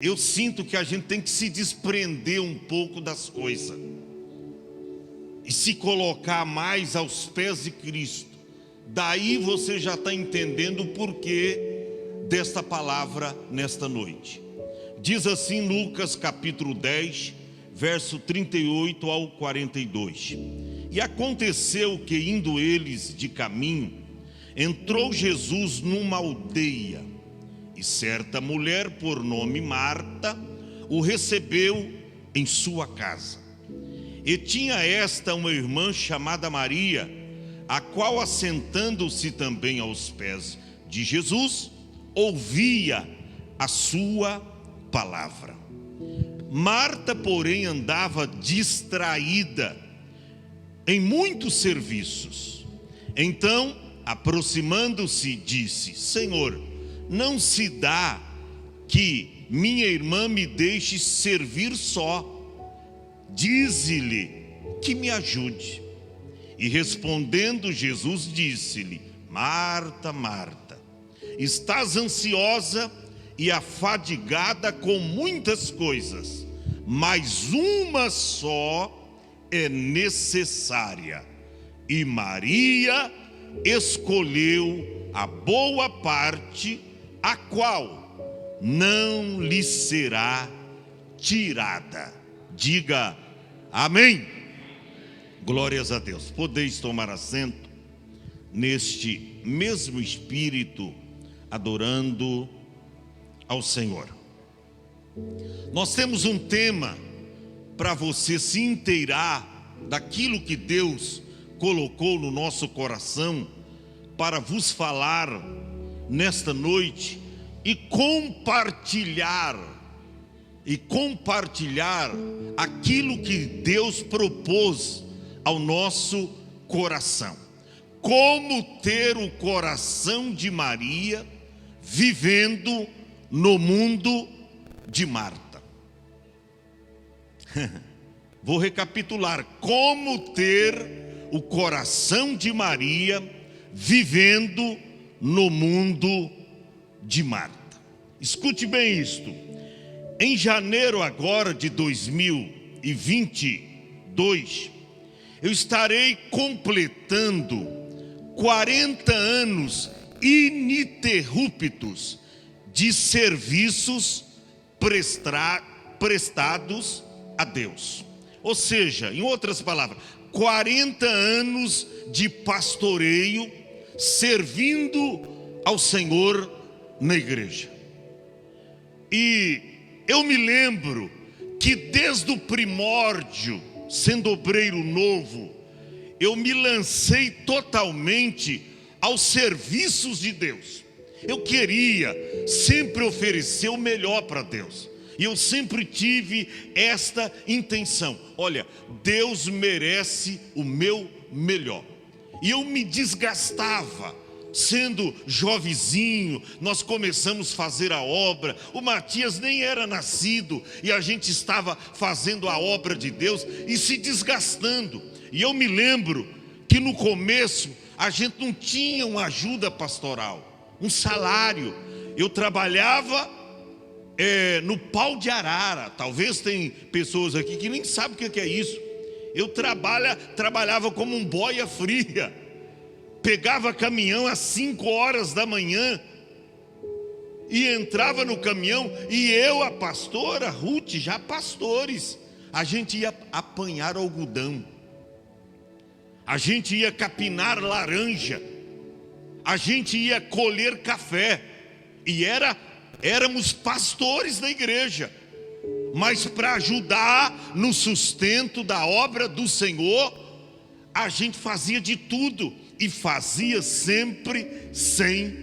Eu sinto que a gente tem que se desprender um pouco das coisas e se colocar mais aos pés de Cristo. Daí você já está entendendo o porquê desta palavra nesta noite. Diz assim Lucas capítulo 10, verso 38 ao 42. E aconteceu que, indo eles de caminho, entrou Jesus numa aldeia, e certa mulher por nome Marta o recebeu em sua casa. E tinha esta uma irmã chamada Maria, a qual, assentando-se também aos pés de Jesus, ouvia a sua palavra. Marta, porém, andava distraída em muitos serviços. Então, aproximando-se, disse: Senhor, não se dá que minha irmã me deixe servir só. Dize-lhe que me ajude. E respondendo Jesus, disse-lhe: Marta, Marta, estás ansiosa e afadigada com muitas coisas, mas uma só é necessária, e Maria escolheu a boa parte, a qual não lhe será tirada. Diga amém. Glórias a Deus. Podeis tomar assento neste mesmo espírito, adorando ao Senhor. Nós temos um tema para você se inteirar daquilo que Deus colocou no nosso coração para vos falar nesta noite e compartilhar aquilo que Deus propôs ao nosso coração. Como ter o coração de Maria vivendo no mundo de Marta. Vou recapitular: como ter o coração de Maria vivendo no mundo de Marta. Escute bem isto. Em janeiro agora de 2022, eu estarei completando 40 anos ininterruptos de serviços prestados a Deus. Ou seja, em outras palavras, 40 anos de pastoreio servindo ao Senhor na igreja. E eu me lembro que desde o primórdio, sendo obreiro novo, eu me lancei totalmente aos serviços de Deus. Eu queria sempre oferecer o melhor para Deus. E eu sempre tive esta intenção: olha, Deus merece o meu melhor. E eu me desgastava. Sendo jovenzinho, nós começamos a fazer a obra. O Matias nem era nascido e a gente estava fazendo a obra de Deus e se desgastando. E eu me lembro que no começo a gente não tinha uma ajuda pastoral, um salário. Eu trabalhava no pau de arara. Talvez tem pessoas aqui que nem sabem o que é isso. Eu trabalhava como um boia fria. Pegava caminhão às 5 horas da manhã e entrava no caminhão, e eu, a pastora Ruth, já pastores, a gente ia apanhar algodão, a gente ia capinar laranja, a gente ia colher café, e éramos pastores da igreja, mas para ajudar no sustento da obra do Senhor, a gente fazia de tudo. E fazia sempre sem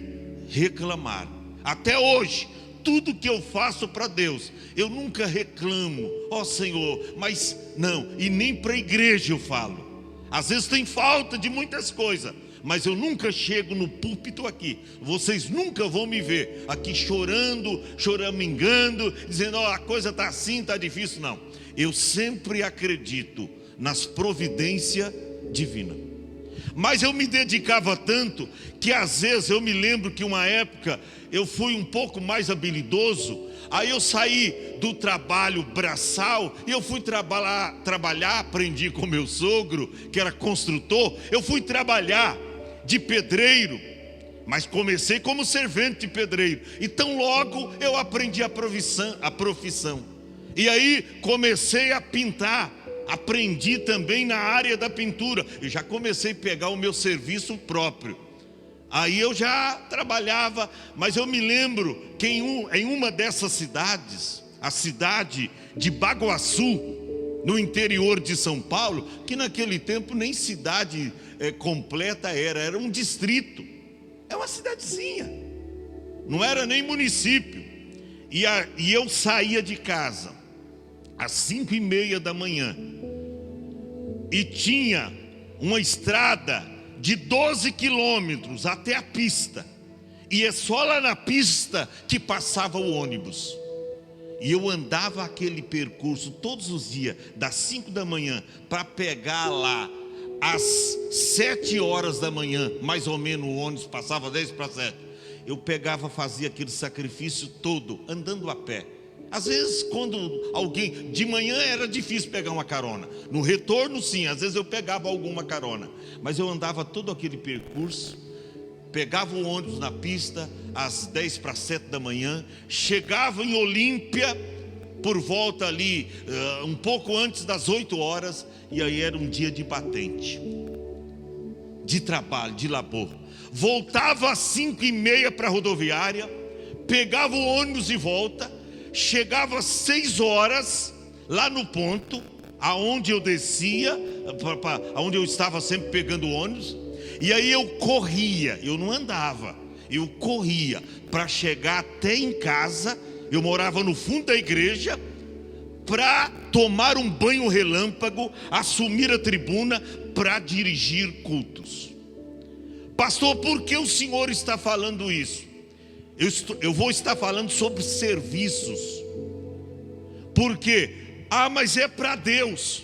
reclamar. Até hoje, tudo que eu faço para Deus, eu nunca reclamo. Ó Senhor, mas não, e nem para a igreja eu falo. Às vezes tem falta de muitas coisas, mas eu nunca chego no púlpito aqui. Vocês nunca vão me ver aqui chorando, choramingando, dizendo: ó, a coisa está assim, está difícil. Não, eu sempre acredito nas providências divinas. Mas eu me dedicava tanto que às vezes eu me lembro que uma época eu fui um pouco mais habilidoso. Aí eu saí do trabalho braçal e eu fui trabalhar, aprendi com meu sogro, que era construtor. Eu fui trabalhar de pedreiro, mas comecei como servente de pedreiro. Então logo eu aprendi a profissão. E aí comecei a pintar, aprendi também na área da pintura. Eu já comecei a pegar o meu serviço próprio. Aí eu já trabalhava, mas eu me lembro que em uma dessas cidades, a cidade de Baguaçu, no interior de São Paulo, que naquele tempo nem cidade completa era um distrito, é uma cidadezinha, não era nem município. E eu saía de casa às 5:30 da manhã, e tinha uma estrada de 12 quilômetros até a pista, e é só lá na pista que passava o ônibus. E eu andava aquele percurso todos os dias, das 5 da manhã, para pegar lá às 7 horas da manhã, mais ou menos. O ônibus passava 10 para 7. Eu pegava, fazia aquele sacrifício todo, andando a pé. Às vezes quando alguém, de manhã era difícil pegar uma carona, no retorno sim, às vezes eu pegava alguma carona, mas eu andava todo aquele percurso, pegava o ônibus na pista às 10 para 7 da manhã, chegava em Olímpia por volta ali, um pouco antes das 8 horas, e aí era um dia de batente, de trabalho, de labor. Voltava às 5:30 para a rodoviária, pegava o ônibus de volta, chegava às 6 horas lá no ponto aonde eu descia, aonde eu estava sempre pegando o ônibus. E aí eu corria, eu não andava, eu corria para chegar até em casa. Eu morava no fundo da igreja, para tomar um banho relâmpago, assumir a tribuna para dirigir cultos. Pastor, por que o senhor está falando isso? Eu vou estar falando sobre serviços. Por quê? Mas é para Deus.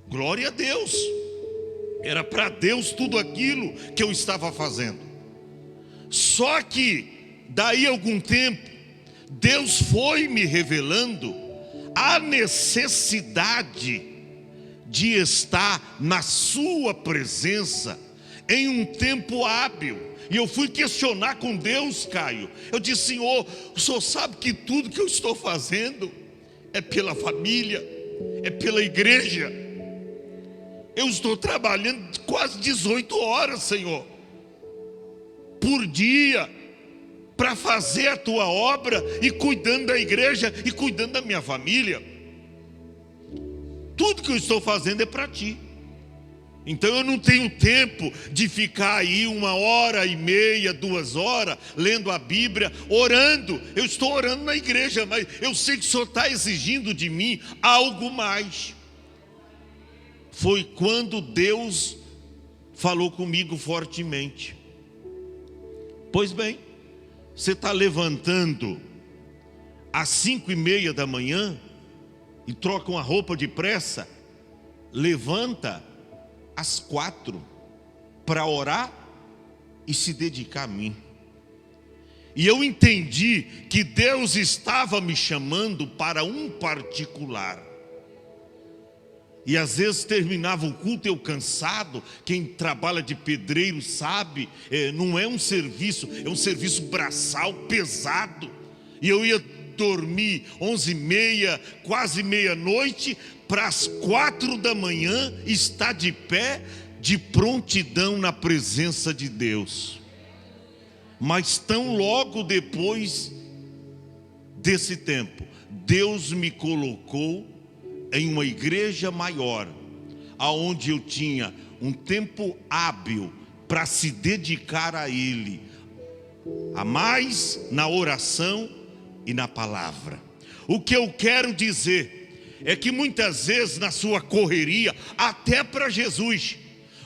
Glória a Deus. Era para Deus tudo aquilo que eu estava fazendo. Só que daí a algum tempo Deus foi me revelando a necessidade de estar na sua presença em um tempo hábil. E eu fui questionar com Deus, Caio. Eu disse: Senhor, o Senhor sabe que tudo que eu estou fazendo é pela família, é pela igreja. Eu estou trabalhando quase 18 horas, Senhor, por dia, para fazer a tua obra, e cuidando da igreja, e cuidando da minha família. Tudo que eu estou fazendo é para ti. Então eu não tenho tempo de ficar aí 1h30, 2 horas, lendo a Bíblia, orando. Eu estou orando na igreja, mas eu sei que o Senhor está exigindo de mim algo mais. Foi quando Deus falou comigo fortemente. Pois bem, você está levantando às 5:30 da manhã e troca uma roupa depressa? Levanta às 4 para orar e se dedicar a mim. E eu entendi que Deus estava me chamando para um particular. E às vezes terminava o culto eu cansado. Quem trabalha de pedreiro sabe, não é um serviço, é um serviço braçal pesado. E eu ia dormir 11:30, quase meia-noite, para as 4 da manhã estar de pé, de prontidão na presença de Deus. Mas tão logo depois desse tempo, Deus me colocou em uma igreja maior, aonde eu tinha um tempo hábil para se dedicar a Ele, a mais na oração e na palavra. O que eu quero dizer é que muitas vezes na sua correria, até para Jesus,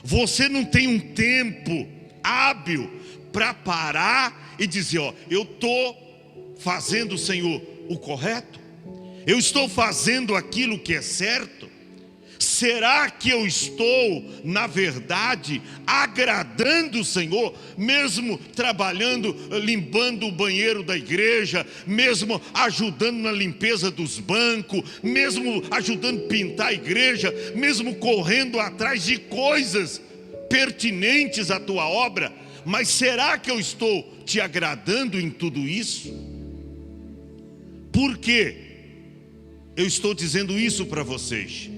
você não tem um tempo hábil para parar e dizer: eu estou fazendo, Senhor, o correto? Eu estou fazendo aquilo que é certo? será que eu estou, na verdade, agradando o Senhor, mesmo trabalhando, limpando o banheiro da igreja, mesmo ajudando na limpeza dos bancos, mesmo ajudando a pintar a igreja, mesmo correndo atrás de coisas pertinentes à tua obra? Mas será que eu estou te agradando em tudo isso? Por quê? Eu estou dizendo isso para vocês,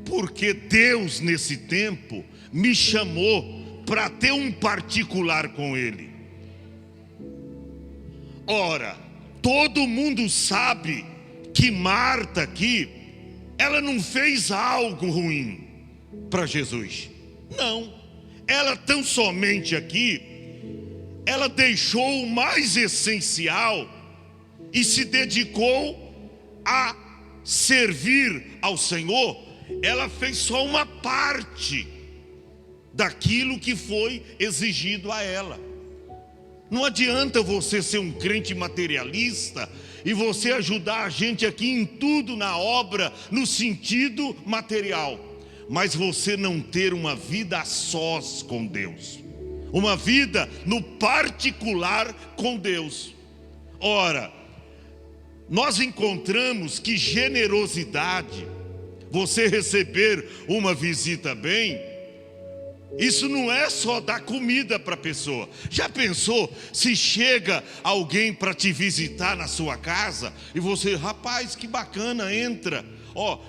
porque Deus nesse tempo me chamou para ter um particular com Ele. Ora, todo mundo sabe que Marta aqui, ela não fez algo ruim para Jesus. Não, ela tão somente aqui, ela deixou o mais essencial e se dedicou a servir ao Senhor. Ela fez só uma parte daquilo que foi exigido a ela. Não adianta você ser um crente materialista e você ajudar a gente aqui em tudo na obra, no sentido material, mas você não ter uma vida a sós com Deus, uma vida no particular com Deus. Ora, nós encontramos que generosidade, você receber uma visita bem, isso não é só dar comida para a pessoa. Já pensou se chega alguém para te visitar na sua casa e você, rapaz, que bacana, entra.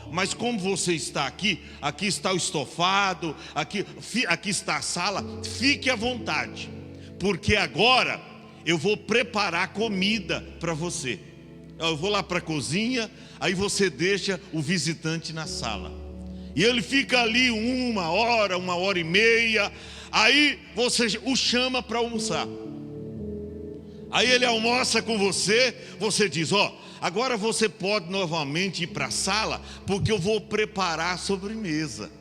Mas como você está aqui, aqui está o estofado, aqui está a sala, fique à vontade, porque agora eu vou preparar comida para você. Eu vou lá para a cozinha, aí você deixa o visitante na sala. E ele fica ali 1 hora, 1h30, aí você o chama para almoçar. Aí ele almoça com você, você diz, agora você pode novamente ir para a sala, porque eu vou preparar a sobremesa.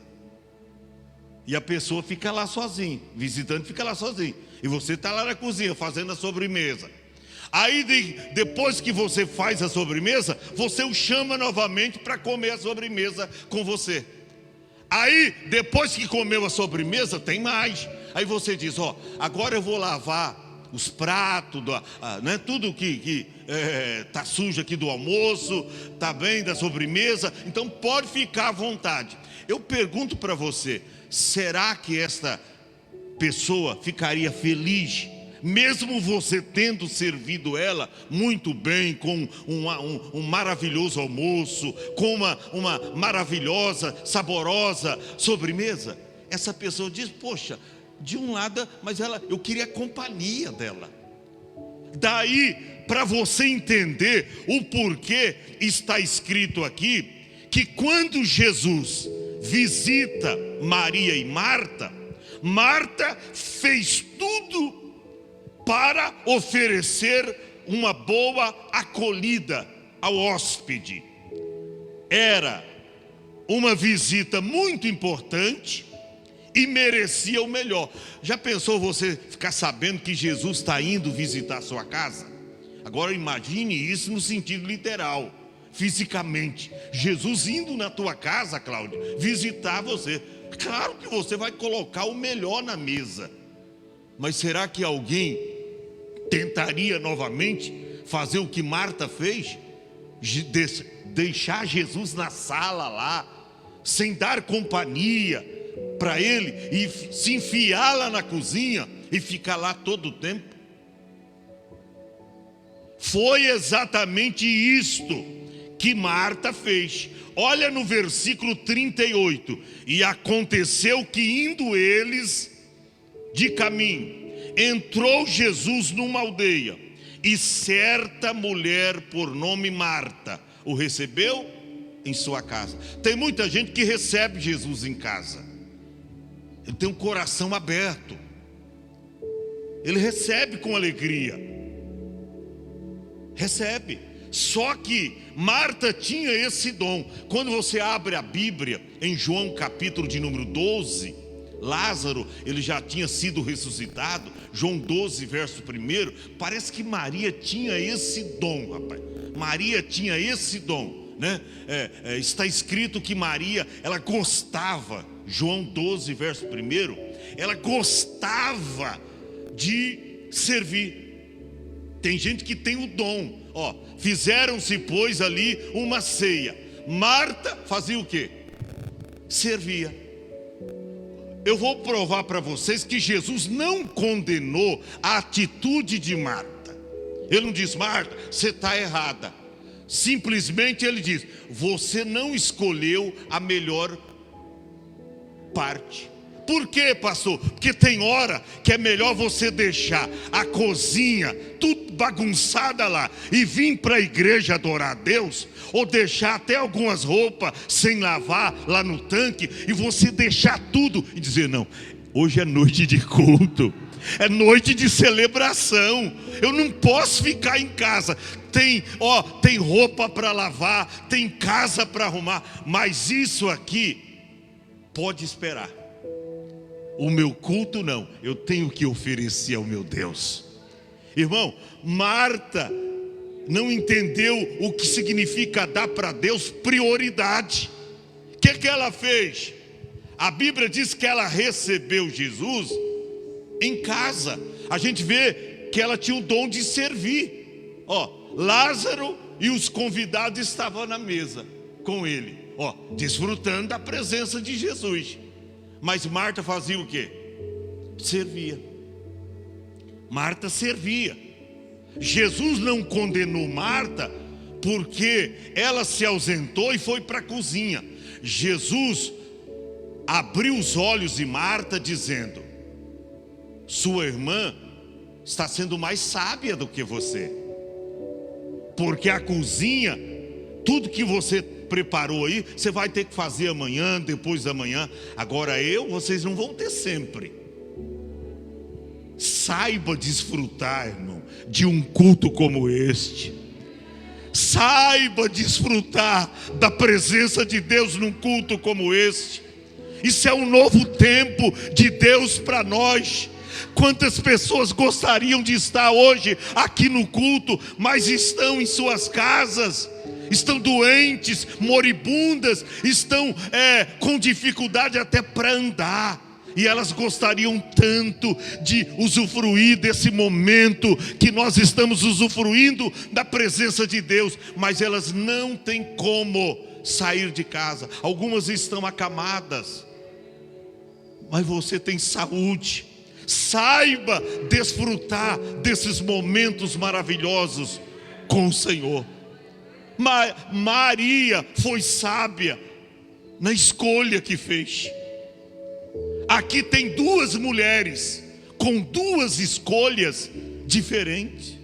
E a pessoa fica lá sozinha, o visitante fica lá sozinho, e você está lá na cozinha fazendo a sobremesa. Aí depois que você faz a sobremesa, você o chama novamente para comer a sobremesa com você. Aí depois que comeu a sobremesa, tem mais. Aí você diz, agora eu vou lavar os pratos, né, tudo que está sujo aqui do almoço, está bem, da sobremesa, então pode ficar à vontade. Eu pergunto para você, será que esta pessoa ficaria feliz, mesmo você tendo servido ela muito bem, com um maravilhoso almoço, com uma maravilhosa, saborosa sobremesa? Essa pessoa diz, poxa, de um lado, mas eu queria a companhia dela. Daí, para você entender o porquê está escrito aqui, que quando Jesus visita Maria e Marta, Marta fez tudo para oferecer uma boa acolhida ao hóspede. Era uma visita muito importante e merecia o melhor. Já pensou você ficar sabendo que Jesus está indo visitar a sua casa? Agora imagine isso no sentido literal, fisicamente. Jesus indo na tua casa, Cláudio, visitar você. Claro que você vai colocar o melhor na mesa. Mas será que alguém tentaria novamente fazer o que Marta fez? Deixar Jesus na sala lá, sem dar companhia para ele, e se enfiar lá na cozinha e ficar lá todo o tempo? Foi exatamente isto que Marta fez. Olha no versículo 38. E aconteceu que indo eles de caminho, entrou Jesus numa aldeia, e certa mulher por nome Marta o recebeu em sua casa. Tem muita gente que recebe Jesus em casa, ele tem um coração aberto, ele recebe com alegria, recebe. Só que Marta tinha esse dom. Quando você abre a Bíblia em João capítulo de número 12, Lázaro, ele já tinha sido ressuscitado. João 12, verso 1. Parece que Maria tinha esse dom, rapaz. Maria tinha esse dom né? Está escrito que Maria, ela gostava, João 12, verso 1, ela gostava de servir. Tem gente que tem o dom. Fizeram-se, pois, ali uma ceia. Marta fazia o quê? Servia. Eu vou provar para vocês que Jesus não condenou a atitude de Marta. Ele não diz: Marta, você está errada. Simplesmente ele diz: você não escolheu a melhor parte. Por quê, pastor? Porque tem hora que é melhor você deixar a cozinha tudo bagunçada lá e vir para a igreja adorar a Deus, ou deixar até algumas roupas sem lavar lá no tanque, e você deixar tudo e dizer: não, hoje é noite de culto, é noite de celebração, eu não posso ficar em casa. Tem roupa para lavar, tem casa para arrumar, mas isso aqui pode esperar. O meu culto não, eu tenho que oferecer ao meu Deus. Irmão, Marta não entendeu o que significa dar para Deus prioridade. O que ela fez? A Bíblia diz que ela recebeu Jesus em casa. A gente vê que ela tinha o dom de servir. Lázaro e os convidados estavam na mesa com ele, desfrutando da presença de Jesus. Mas Marta fazia o quê? Servia. Marta servia. Jesus não condenou Marta porque ela se ausentou e foi para a cozinha. Jesus abriu os olhos de Marta dizendo: sua irmã está sendo mais sábia do que você, porque a cozinha, tudo que você preparou aí, você vai ter que fazer amanhã, depois da manhã. Agora vocês não vão ter sempre. Saiba desfrutar, irmão, de um culto como este. Saiba desfrutar da presença de Deus num culto como este. Isso é um novo tempo de Deus para nós. Quantas pessoas gostariam de estar hoje aqui no culto, mas estão em suas casas, estão doentes, moribundas, estão com dificuldade até para andar. E elas gostariam tanto de usufruir desse momento que nós estamos usufruindo da presença de Deus, mas elas não têm como sair de casa. Algumas estão acamadas, mas você tem saúde. Saiba desfrutar desses momentos maravilhosos com o Senhor. Maria foi sábia na escolha que fez. Aqui tem duas mulheres com duas escolhas diferentes.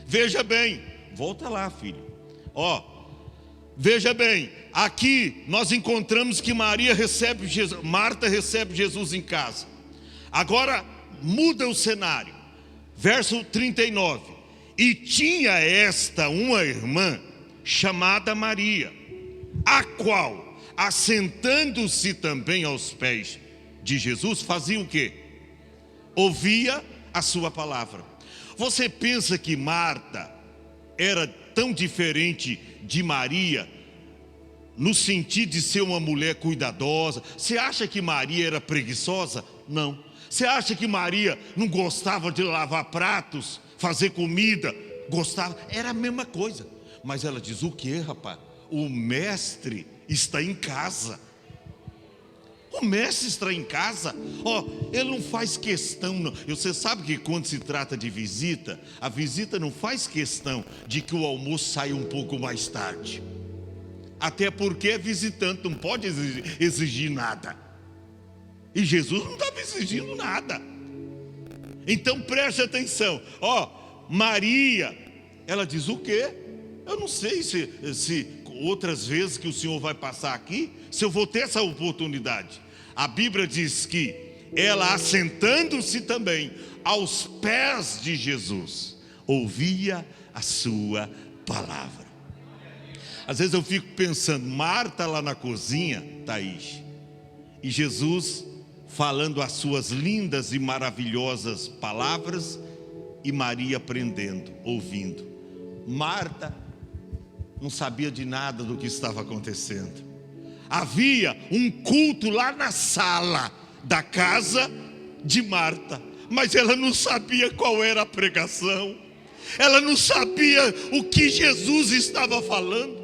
Veja bem, volta lá, filho. Veja bem, aqui nós encontramos que Marta recebe Jesus em casa. Agora muda o cenário. Verso 39. E tinha esta uma irmã chamada Maria, a qual, assentando-se também aos pés de Jesus, fazia o quê? Ouvia a sua palavra. Você pensa que Marta era tão diferente de Maria no sentido de ser uma mulher cuidadosa? Você acha que Maria era preguiçosa? Não. Você acha que Maria não gostava de lavar pratos, fazer comida? Gostava, era a mesma coisa. Mas ela diz: o que, rapaz? O mestre está em casa. O mestre está em casa. Ele não faz questão, não. Você sabe que quando se trata de visita, a visita não faz questão de que o almoço saia um pouco mais tarde. Até porque é visitante, não pode exigir nada. E Jesus não estava exigindo nada. Então preste atenção. Maria, ela diz: o quê? Eu não sei se outras vezes que o Senhor vai passar aqui, se eu vou ter essa oportunidade. A Bíblia diz que ela, assentando-se também aos pés de Jesus, ouvia a sua palavra. Às vezes eu fico pensando, Marta lá na cozinha, Thaís, e Jesus falando as suas lindas e maravilhosas palavras, e Maria aprendendo, ouvindo. Marta, não sabia de nada do que estava acontecendo. Havia um culto lá na sala da casa de Marta, mas ela não sabia qual era a pregação, ela não sabia o que Jesus estava falando.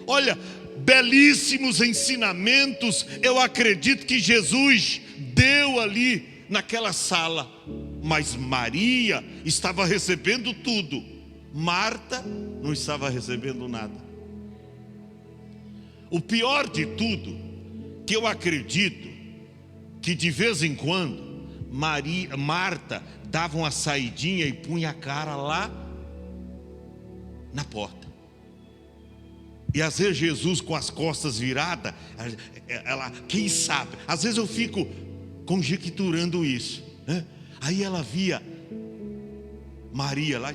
Olha, belíssimos ensinamentos eu acredito que Jesus deu ali naquela sala, mas Maria estava recebendo tudo, Marta não estava recebendo nada. O pior de tudo, que eu acredito que de vez em quando Marta dava uma saidinha e punha a cara lá na porta. E às vezes Jesus com as costas viradas, ela, quem sabe, às vezes eu fico conjecturando isso, né? Aí ela via Maria lá,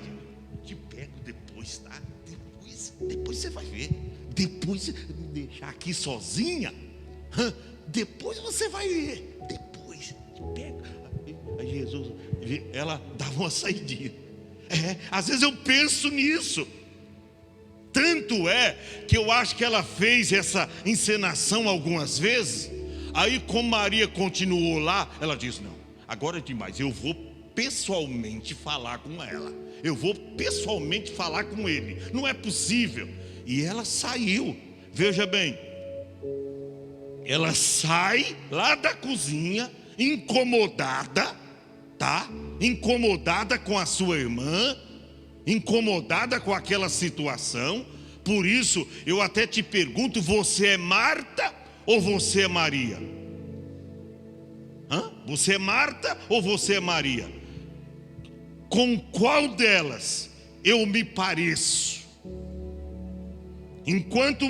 te pego depois, tá? Depois você vai ver. Depois você me deixar aqui sozinha, depois você vai ver. Depois te pego. Aí Jesus, ela dava uma saidinha. Às vezes eu penso nisso. Tanto é que eu acho que ela fez essa encenação algumas vezes. Aí como Maria continuou lá, ela disse, não, agora é demais, eu vou pessoalmente falar com ela, eu vou pessoalmente falar com ele, não é possível. E ela saiu, veja bem, ela sai lá da cozinha, incomodada, tá? Incomodada com a sua irmã, incomodada com aquela situação. Por isso eu até te pergunto, você é Marta ou você é Maria? Você é Marta ou você é Maria? Com qual delas eu me pareço? Enquanto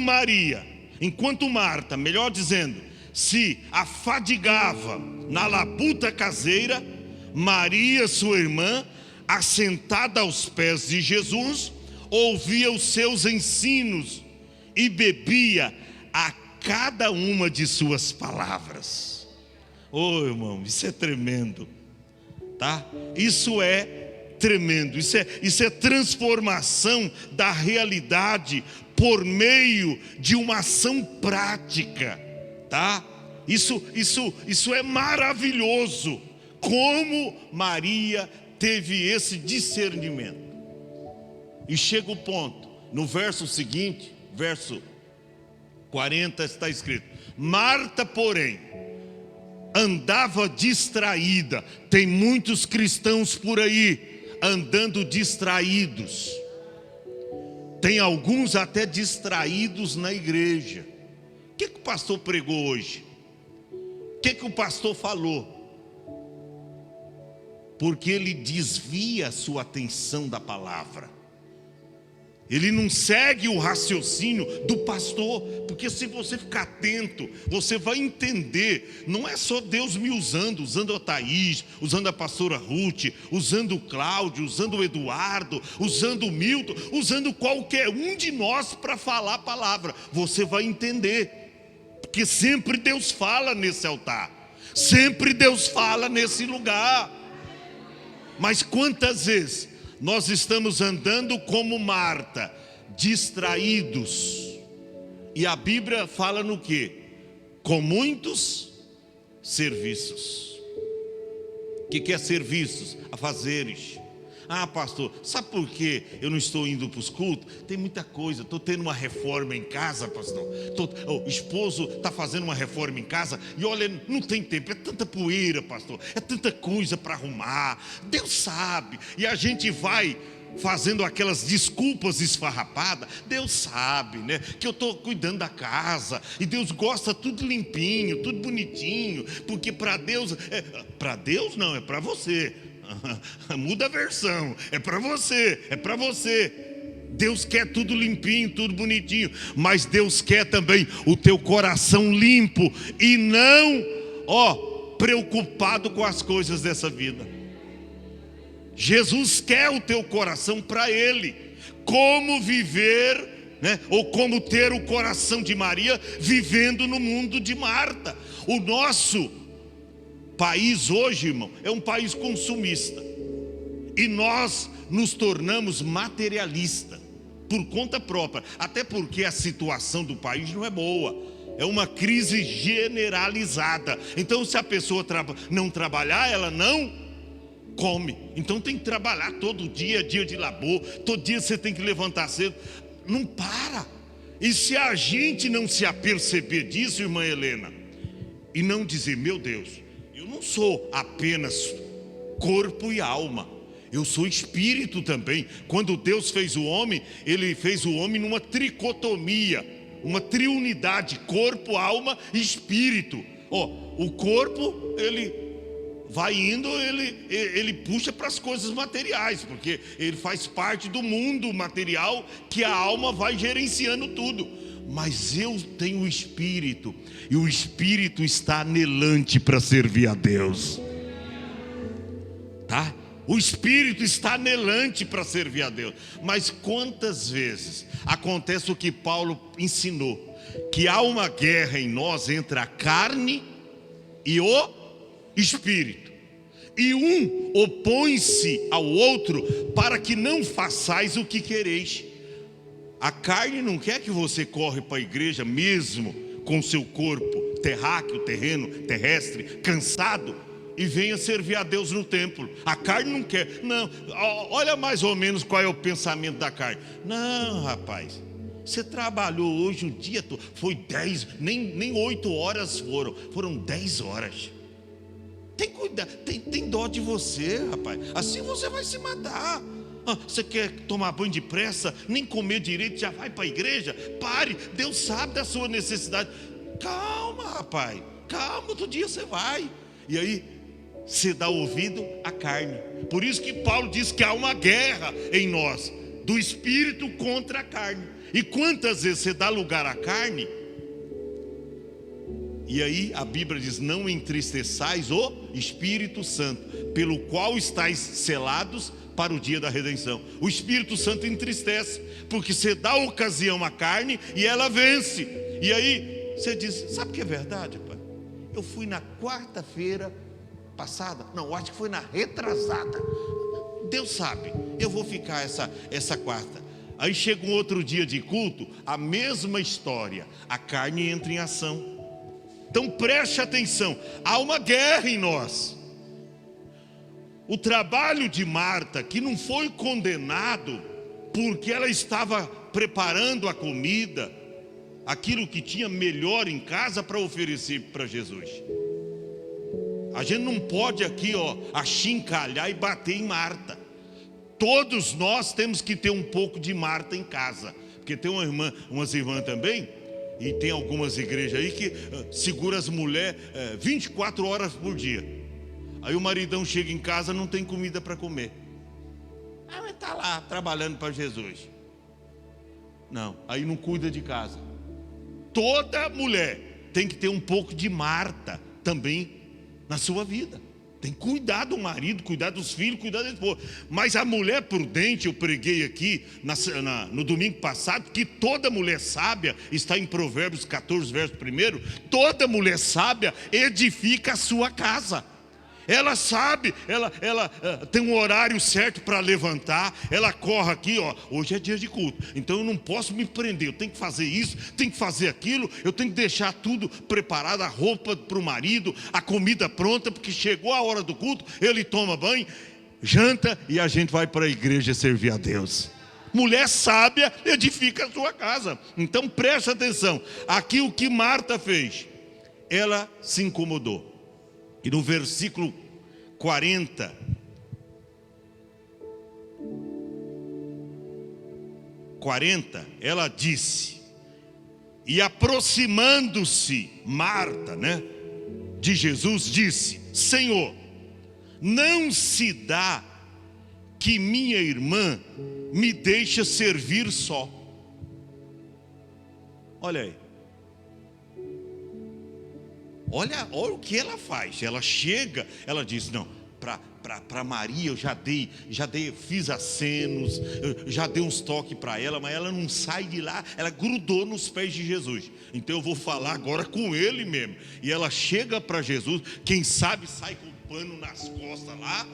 Marta, melhor dizendo, se afadigava na labuta caseira, Maria, sua irmã, assentada aos pés de Jesus, ouvia os seus ensinos e bebia a cada uma de suas palavras. Oh, irmão, isso é tremendo, tá? Isso é tremendo, isso é transformação da realidade por meio de uma ação prática, tá? Isso é maravilhoso. Como Maria teve esse discernimento. E chega o ponto, no verso seguinte, verso 40, está escrito: Marta, porém, andava distraída. Tem muitos cristãos por aí andando distraídos. Tem alguns até distraídos na igreja. O que o pastor pregou hoje? O que o pastor falou? Porque ele desvia a sua atenção da palavra. Ele não segue o raciocínio do pastor. Porque se você ficar atento, você vai entender. Não é só Deus me usando a Thaís, usando a pastora Ruth, usando o Cláudio, usando o Eduardo, usando o Milton, usando qualquer um de nós para falar a palavra. Você vai entender. Porque sempre Deus fala nesse altar. Sempre Deus fala nesse lugar. Mas quantas vezes nós estamos andando como Marta, distraídos? E a Bíblia fala no quê? Com muitos serviços. O que é serviços? Afazeres. Ah, pastor, sabe por que eu não estou indo para os cultos? Tem muita coisa, estou tendo uma reforma em casa, pastor. O esposo está fazendo uma reforma em casa e olha, não tem tempo, é tanta poeira, pastor, é tanta coisa para arrumar. Deus sabe, e a gente vai fazendo aquelas desculpas esfarrapadas. Deus sabe, né, que eu estou cuidando da casa, e Deus gosta tudo limpinho, tudo bonitinho, porque para Deus, para Deus não, é para você. Muda a versão, é para você, é para você. Deus quer tudo limpinho, tudo bonitinho, mas Deus quer também o teu coração limpo e não, preocupado com as coisas dessa vida. Jesus quer o teu coração para Ele. Como viver, né? Ou como ter o coração de Maria vivendo no mundo de Marta. O nosso país hoje, irmão, é um país consumista. E nós nos tornamos materialistas. por conta própria, até porque a situação do país não é boa, é uma crise generalizada. Então se a pessoa não trabalhar, ela não come. Então tem que trabalhar todo dia, dia de labor, todo dia você tem que levantar cedo, não para. E se a gente não se aperceber disso, irmã Helena, e não dizer, meu Deus, eu não sou apenas corpo e alma, eu sou espírito também. Quando Deus fez o homem, Ele fez o homem numa tricotomia, uma triunidade, corpo, alma e espírito. O corpo, ele vai indo, ele puxa para as coisas materiais, porque ele faz parte do mundo material, que a alma vai gerenciando tudo. Mas eu tenho o espírito, e o espírito está anelante para servir a Deus, tá? O espírito está anelante para servir a Deus. Mas quantas vezes acontece o que Paulo ensinou, que há uma guerra em nós entre a carne e o espírito, e um opõe-se ao outro para que não façais o que quereis. A carne não quer que você corre para a igreja mesmo com seu corpo terráqueo, terreno, terrestre, cansado, e venha servir a Deus no templo. A carne não quer. Não, olha mais ou menos qual é o pensamento da carne. Não, rapaz, você trabalhou hoje o dia todo, foi 10, nem 8 horas foram 10 horas. Tem cuidado, tem dó de você, rapaz. Assim você vai se matar. Você quer tomar banho depressa, nem comer direito, já vai para a igreja? Pare, Deus sabe da sua necessidade. Calma, rapaz, calma, outro dia você vai. E aí você dá ouvido à carne. Por isso que Paulo diz que há uma guerra em nós, do espírito contra a carne. E quantas vezes você dá lugar à carne? E aí a Bíblia diz, não entristeçais o Espírito Santo, pelo qual estáis selados para o dia da redenção. O Espírito Santo entristece, porque você dá ocasião à carne e ela vence. E aí você diz, sabe o que é verdade, pai? Eu fui na quarta-feira passada, não, acho que foi na retrasada. Deus sabe, eu vou ficar essa quarta. Aí chega um outro dia de culto, a mesma história, a carne entra em ação. Então preste atenção, há uma guerra em nós. O trabalho de Marta, que não foi condenado porque ela estava preparando a comida, aquilo que tinha melhor em casa para oferecer para Jesus. A gente não pode aqui achincalhar e bater em Marta. Todos nós temos que ter um pouco de Marta em casa, porque tem umas irmãs também, e tem algumas igrejas aí que segura as mulheres 24 horas por dia. Aí o maridão chega em casa, não tem comida para comer. Mas está lá trabalhando para Jesus. Não, aí não cuida de casa. Toda mulher tem que ter um pouco de Marta também na sua vida. Tem que cuidar do marido, cuidar dos filhos, cuidar da esposa. Mas a mulher prudente, eu preguei aqui no domingo passado, que toda mulher sábia, está em Provérbios 14, verso 1, toda mulher sábia edifica a sua casa. Ela sabe, ela tem um horário certo para levantar, ela corre aqui, hoje é dia de culto, então eu não posso me prender, eu tenho que fazer isso, tenho que fazer aquilo, eu tenho que deixar tudo preparado, a roupa para o marido, a comida pronta, porque chegou a hora do culto, ele toma banho, janta e a gente vai para a igreja servir a Deus. Mulher sábia edifica a sua casa. Então preste atenção, aqui o que Marta fez, ela se incomodou. E no versículo 40, ela disse, e aproximando-se Marta, de Jesus, disse, Senhor, não se dá que minha irmã me deixe servir só. Olha aí. Olha o que ela faz. Ela chega, ela diz, não, para Maria eu já dei, fiz acenos, já dei uns toques para ela, mas ela não sai de lá, ela grudou nos pés de Jesus. Então eu vou falar agora com ele mesmo. E ela chega para Jesus, quem sabe sai com o pano nas costas lá,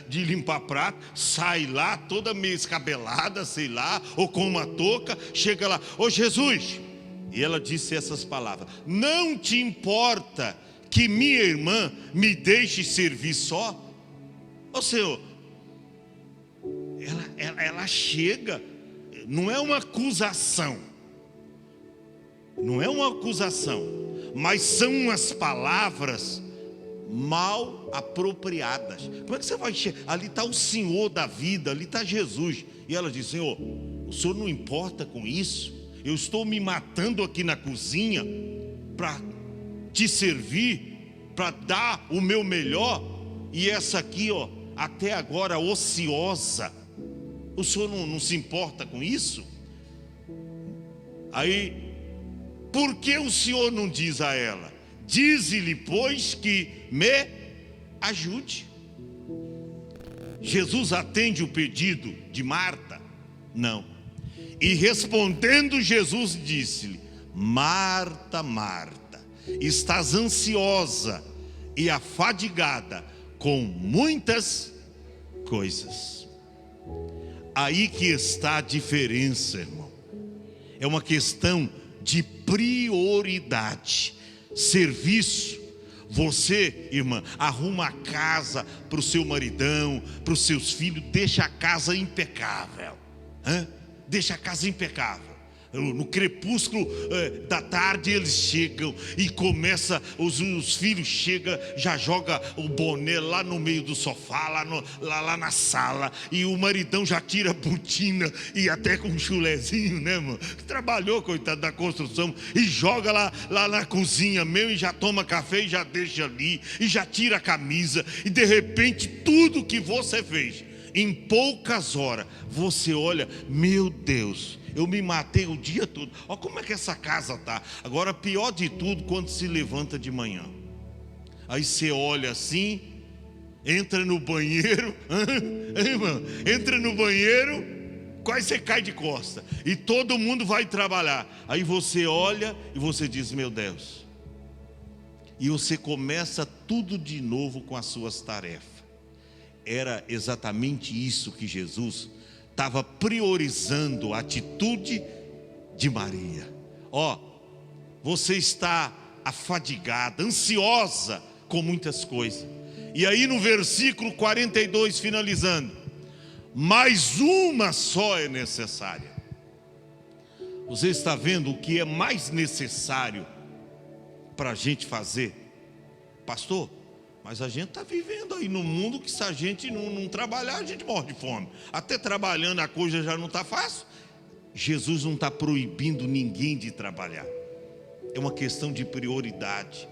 de limpar prato, sai lá toda meio escabelada, sei lá, ou com uma touca, chega lá: ô Jesus, e ela disse essas palavras: não te importa que minha irmã me deixe servir só? Ô Senhor, ela chega, não é uma acusação, não é uma acusação, mas são umas palavras mal apropriadas. Como é que você vai chegar? Ali está o Senhor da vida, ali está Jesus. E ela diz: Senhor, o Senhor não importa com isso? Eu estou me matando aqui na cozinha para te servir, para dar o meu melhor, e essa aqui, ó, até agora ociosa, o Senhor não se importa com isso? Aí, por que o Senhor não diz a ela: dize-lhe, pois, que me ajude? Jesus atende o pedido de Marta? Não. E respondendo, Jesus disse-lhe: Marta, Marta, estás ansiosa e afadigada com muitas coisas. Aí que está a diferença, irmão. É uma questão de prioridade. Serviço. Você, irmã, arruma a casa para o seu maridão, para os seus filhos, deixa a casa impecável. Deixa a casa impecável. No crepúsculo da tarde eles chegam e começa, os filhos chegam, já joga o boné lá no meio do sofá, lá na sala, e o maridão já tira a botina e até com um chulezinho, né, mano? Trabalhou, coitado, da construção, e joga lá na cozinha mesmo, e já toma café e já deixa ali, e já tira a camisa, e de repente tudo que você fez, em poucas horas, você olha: meu Deus, eu me matei o dia todo. Olha como é que essa casa está. Agora, pior de tudo, quando se levanta de manhã. Aí você olha assim, entra no banheiro, irmão, entra no banheiro, quase você cai de costa. E todo mundo vai trabalhar. Aí você olha e você diz: meu Deus. E você começa tudo de novo com as suas tarefas. Era exatamente isso que Jesus estava priorizando, a atitude de Maria. Você está afadigada, ansiosa com muitas coisas. E aí no versículo 42, finalizando: mas uma só é necessária. Você está vendo o que é mais necessário para a gente fazer? Pastor, mas a gente está vivendo aí no mundo que, se a gente não trabalhar, a gente morre de fome. Até trabalhando a coisa já não está fácil. Jesus não está proibindo ninguém de trabalhar. É uma questão de prioridade.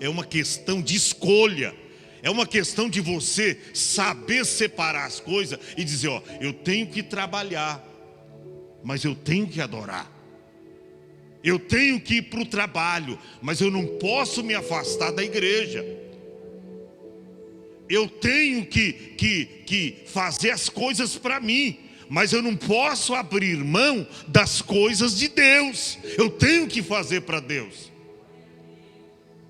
É uma questão de escolha. É uma questão de você saber separar as coisas e dizer: eu tenho que trabalhar, mas eu tenho que adorar. Eu tenho que ir para o trabalho, mas eu não posso me afastar da igreja. Eu tenho que fazer as coisas para mim, mas eu não posso abrir mão das coisas de Deus. Eu tenho que fazer para Deus.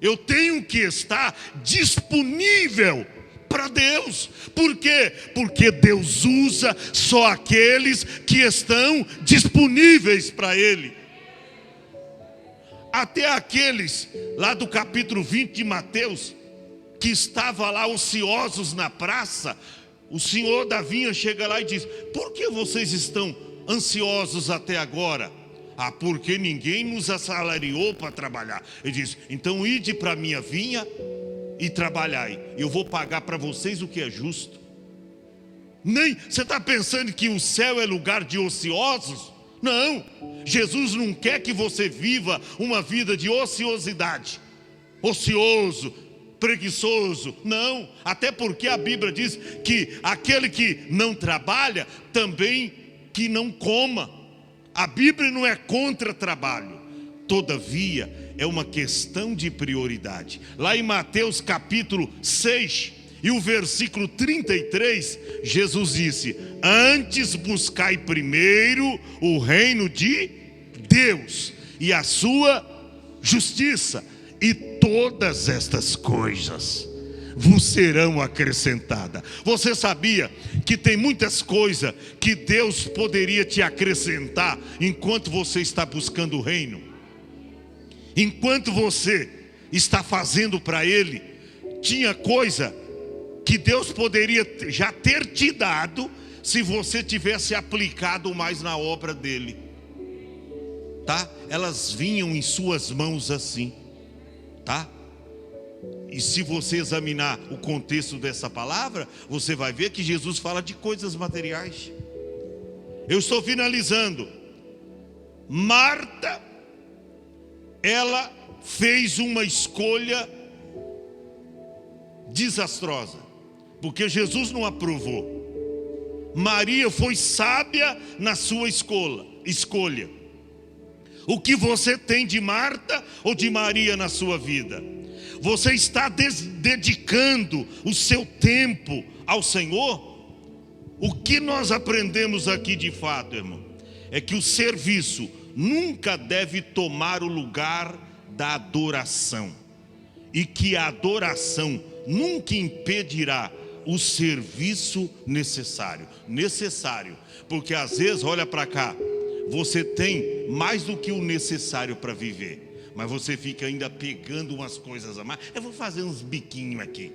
Eu tenho que estar disponível para Deus. Por quê? Porque Deus usa só aqueles que estão disponíveis para Ele. Até aqueles lá do capítulo 20 de Mateus, que estavam lá ociosos na praça, o senhor da vinha chega lá e diz: por que vocês estão ansiosos até agora? Porque ninguém nos assalariou para trabalhar. Ele diz: então ide para a minha vinha e trabalhai, eu vou pagar para vocês o que é justo. Nem você está pensando que o céu é lugar de ociosos? Não, Jesus não quer que você viva uma vida de ociosidade, ocioso, preguiçoso. Não, até porque a Bíblia diz que aquele que não trabalha, também que não coma. A Bíblia não é contra trabalho, todavia é uma questão de prioridade. Lá em Mateus capítulo 6 e o versículo 33, Jesus disse: antes buscai primeiro o reino de Deus e a sua justiça, e todas estas coisas vos serão acrescentadas. Você sabia que tem muitas coisas que Deus poderia te acrescentar enquanto você está buscando o reino? Enquanto você está fazendo para Ele, tinha coisa que Deus poderia já ter te dado se você tivesse aplicado mais na obra dele, tá? Elas vinham em suas mãos assim, tá? E se você examinar o contexto dessa palavra, você vai ver que Jesus fala de coisas materiais. Eu estou finalizando. Marta, ela fez uma escolha desastrosa, porque Jesus não aprovou. Maria foi sábia na sua escolha. O que você tem de Marta ou de Maria na sua vida? Você está dedicando o seu tempo ao Senhor? O que nós aprendemos aqui de fato, irmão, é que o serviço nunca deve tomar o lugar da adoração, e que a adoração nunca impedirá o serviço necessário, porque às vezes, olha para cá, você tem mais do que o necessário para viver, mas você fica ainda pegando umas coisas a mais. Eu vou fazer uns biquinhos aqui,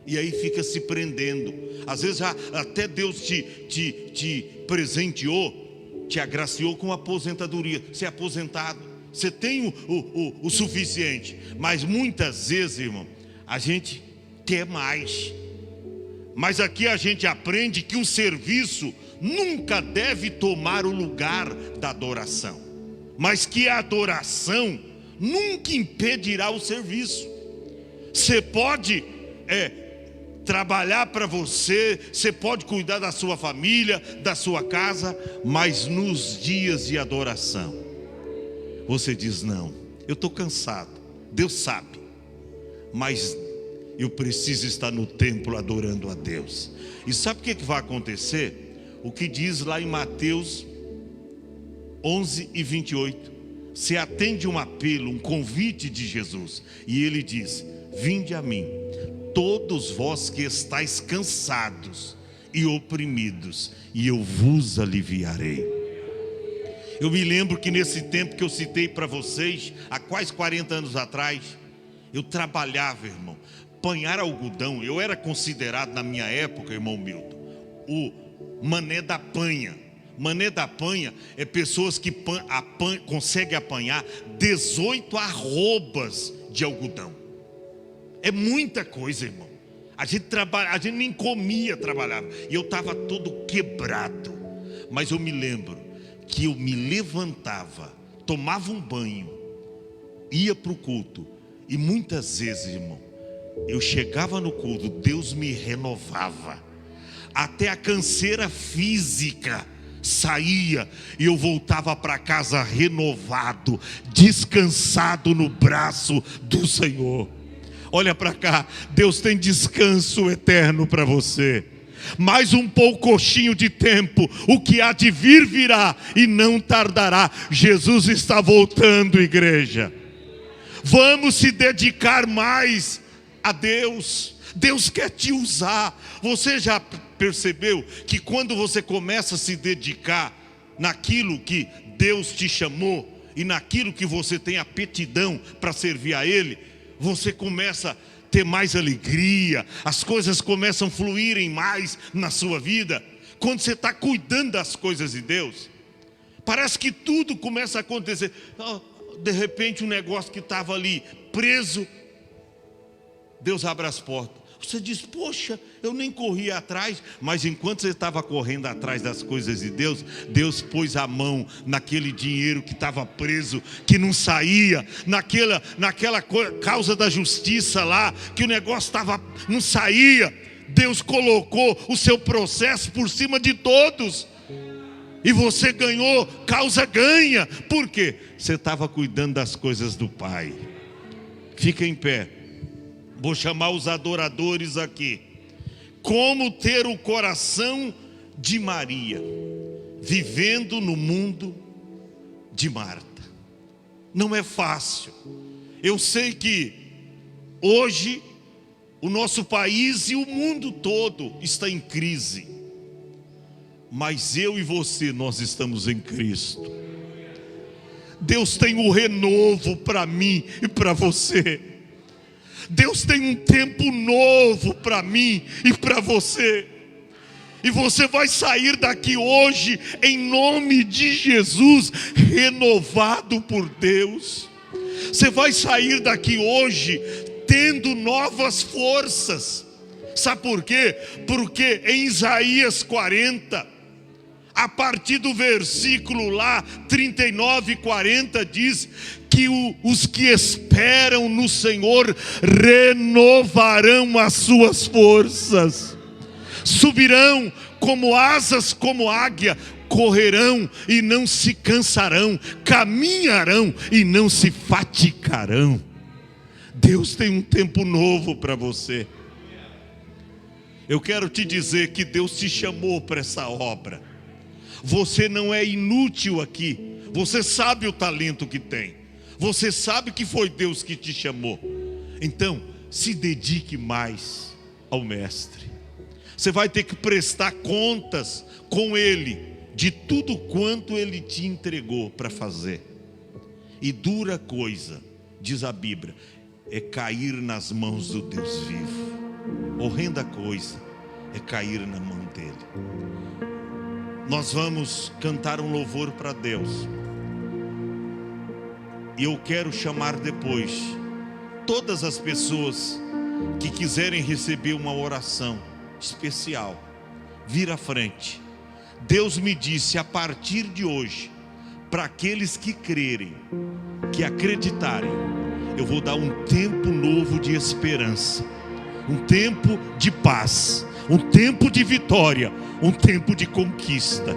e aí fica se prendendo. Às vezes já até Deus te presenteou, te agraciou com aposentadoria, você é aposentado, você tem o suficiente, mas muitas vezes, irmão, a gente quer mais. Mas aqui a gente aprende que o serviço nunca deve tomar o lugar da adoração, mas que a adoração nunca impedirá o serviço. Você pode trabalhar para você, você pode cuidar da sua família, da sua casa, mas nos dias de adoração, você diz: não, eu estou cansado, Deus sabe, mas eu preciso estar no templo adorando a Deus. E sabe o que vai acontecer? O que diz lá em Mateus 11:28. Você atende um apelo, um convite de Jesus, e ele diz: vinde a mim, todos vós que estáis cansados e oprimidos, e eu vos aliviarei. Eu me lembro que nesse tempo que eu citei para vocês, há quase 40 anos atrás, eu trabalhava, irmão, apanhar algodão. Eu era considerado na minha época, irmão Milton, o mané da panha. Mané da panha é pessoas que conseguem apanhar 18 arrobas de algodão. É muita coisa, irmão. A gente nem comia, trabalhava. E eu estava todo quebrado. Mas eu me lembro que eu me levantava, tomava um banho, ia para o culto. E muitas vezes, irmão, eu chegava no culto, Deus me renovava. Até a canseira física saía, e eu voltava para casa renovado, descansado no braço do Senhor. Olha para cá, Deus tem descanso eterno para você. Mais um poucochinho de tempo, o que há de vir virá e não tardará. Jesus está voltando, igreja. Vamos se dedicar mais a Deus. Deus quer te usar. Você já percebeu que quando você começa a se dedicar naquilo que Deus te chamou e naquilo que você tem aptidão para servir a Ele, você começa a ter mais alegria, as coisas começam a fluírem mais na sua vida? Quando você está cuidando das coisas de Deus, parece que tudo começa a acontecer. De repente um negócio que estava ali preso, Deus abre as portas. Você diz: poxa, eu nem corri atrás. Mas enquanto você estava correndo atrás das coisas de Deus, Deus pôs a mão naquele dinheiro que estava preso, que não saía, naquela causa da justiça lá, que o negócio não saía. Deus colocou o seu processo por cima de todos, e você ganhou, causa ganha. Por quê? Você estava cuidando das coisas do Pai. Fica em pé. Vou chamar os adoradores aqui. Como ter o coração de Maria, vivendo no mundo de Marta. Não é fácil. Eu sei que hoje O nosso país e o mundo todo está em crise. Mas eu e você, nós estamos em Cristo. Deus tem um renovo para mim e para você. Deus tem um tempo novo para mim e para você. E você vai sair daqui hoje, em nome de Jesus, renovado por Deus. Você vai sair daqui hoje tendo novas forças. Sabe por quê? Porque em Isaías 40, a partir do versículo lá 39 e 40 diz que os que esperam no Senhor renovarão as suas forças, subirão como asas, como águia, correrão e não se cansarão, caminharão e não se fatigarão. Deus tem um tempo novo para você. Eu quero te dizer que Deus te chamou para essa obra. Você não é inútil aqui. Você sabe o talento que tem. Você sabe que foi Deus que te chamou. Então, se dedique mais ao Mestre. Você vai ter que prestar contas com Ele de tudo quanto Ele te entregou para fazer. E dura coisa, diz a Bíblia, é cair nas mãos do Deus vivo. Horrenda coisa é cair na mão dele. Nós vamos cantar um louvor para Deus. E eu quero chamar depois todas as pessoas que quiserem receber uma oração especial, vir à frente. Deus me disse a partir de hoje, para aqueles que crerem, que acreditarem, eu vou dar um tempo novo de esperança, um tempo de paz, um tempo de vitória, um tempo de conquista.